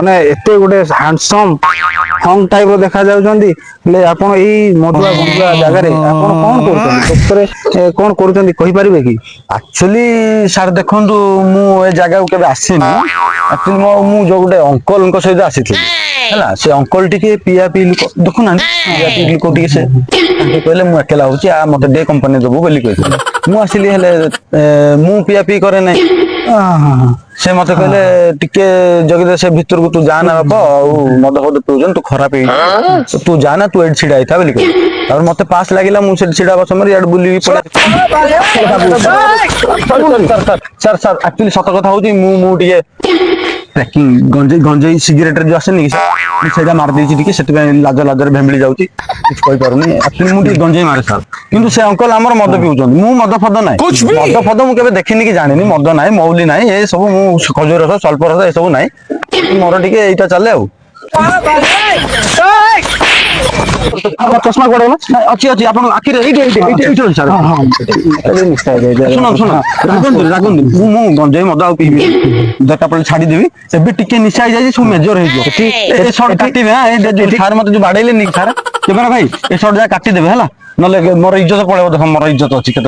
ମାନେ ଏତେ ଗୋଟେ ହ୍ୟାଣ୍ଡସମ୍ ହଙ୍ଗ ଟାଇପ ର ଦେଖା ଯାଉଛନ୍ତି, ହେଲେ ଆପଣ ଏଇ ମଦୁଆ ବନ୍ଧୁଆ ଜାଗାରେ ଆପଣ କଣ କରୁଛନ୍ତି, ପ୍ରକୃତରେ କଣ କରୁଛନ୍ତି କହିପାରିବେ କି? ଆକ୍ଚୁଆଲି ସାର୍ ଦେଖନ୍ତୁ, ମୁଁ ଏ ଜାଗାକୁ କେବେ ଆସିନି। ଆକ୍ଚୁଆଲି ମୁଁ ଯୋଉ ଗୋଟେ ଅଙ୍କଲଙ୍କ ସହିତ ଆସିଥିଲି ହେଲା, ସେ ଅଙ୍କଲ ଟିକେ ପିଆ ପିଇ ଲୋକ ଦେଖୁନାହାନ୍ତି, ପିଆ ପିଇ ଲୋକ ଟିକେ ସେ ତାଙ୍କେ କହିଲେ ମୁଁ ଏକଲା ହଉଛି, ମତେ ଟିକେ କମ୍ପାନୀ ଦବୁ ବୋଲି କହିଥିଲେ। ମୁଁ ଆସିଲି, ହେଲେ ମୁଁ ପିଆ ପିଇ କରେ ନାହିଁ। ସେ ମତେ କହିଲେ ଟିକେ ଜଗିଦେ, ସେ ଭିତରକୁ ତୁ ଯା ନା ବାପ, ଆଉ ମଦ ଫଦ ପିଉଛନ୍ତି, ତୁ ଖରାପ ହେଇଯିବୁ, ତୁ ଯା ନା, ତୁ ଏଇଠି ଛିଡା ହେଇଥା ବୋଲି କହିଲେ। ତାପରେ ମତେ ପାସ୍ ଲାଗିଲା, ମୁଁ ସେଠି ଛିଡା ହବା ସମୟରେ ଇଆଡେ ବୁଲିକି ସାର୍ ସାର୍ ଆକ୍ଚୁଆଲି ସତ କଥା ହଉଛି, ମୁଁ ଟିକେ ଗଞ୍ଜେଇ ସିଗାରେଟରେ ଯୋଉ ଆସେନି କି, ମୁଁ ସେଇଟା ମାରିଦେଇଛି ଟିକେ, ସେଥିପାଇଁ ଲାଜରେ ଭେମ୍ବିଳି ଯାଉଛି, କିଛି କହିପାରୁନି। ଆକ୍ଚୁଆଲି ମୁଁ ଟିକେ ଗଞ୍ଜେଇ ମାରେ ସାର୍, କିନ୍ତୁ ସେ ଅଙ୍କଲ ଆମର ମଦ ପିଉଛନ୍ତି। ମୁଁ ମଦ ଫଦ ନାହିଁ, ମଦ ଫଦ ମୁଁ କେବେ ଦେଖିନି କି ଜାଣିନି, ମଦ ନାହିଁ, ମୌଲି ନାହିଁ, ଏ ସବୁ ମୁଁ ଖଜୁର ରସ, ସ୍ୱଳ୍ପ ରସ ଏସବୁ ନାହିଁ। ମୋର ଟିକେ ଏଇଟା ଚାଲେ ଆଉ। ଚଷମା କୁଆଡେ ଗଲା? ଅଛି ଅଛି, ଆପଣ ଆଖିରେ ଏଇଠି ଅଛି ସାର୍। ଶୁଣନ୍ତୁ ରାଗନ୍ତୁନି, ମୁଁ ଗଞ୍ଜେଇ ମଦ ଆଉ ପିଇବି, ଦରକାର ପଡ଼ିଲେ ଛାଡିଦେବି। ଏବେ ଟିକେ ନିଶା ହେଇଯାଇଛି, ସବୁ ମେଜର ହେଇଯିବ। ଏ ସର୍ଟ କାଟିବେ, ସାର୍ ମତେ ଯୋଉ ବାଡେଇଲେନି ସାର୍, ଭାଇ ଏ ସର୍ଟ ଯାହା କାଟିଦେବେ ହେଲା, ନହେଲେ ମୋର ଇଜ୍ଜତ ପଳେଇବ। ଦେଖ ମୋର ଇଜ୍ଜତ ଅଛି କେତେ।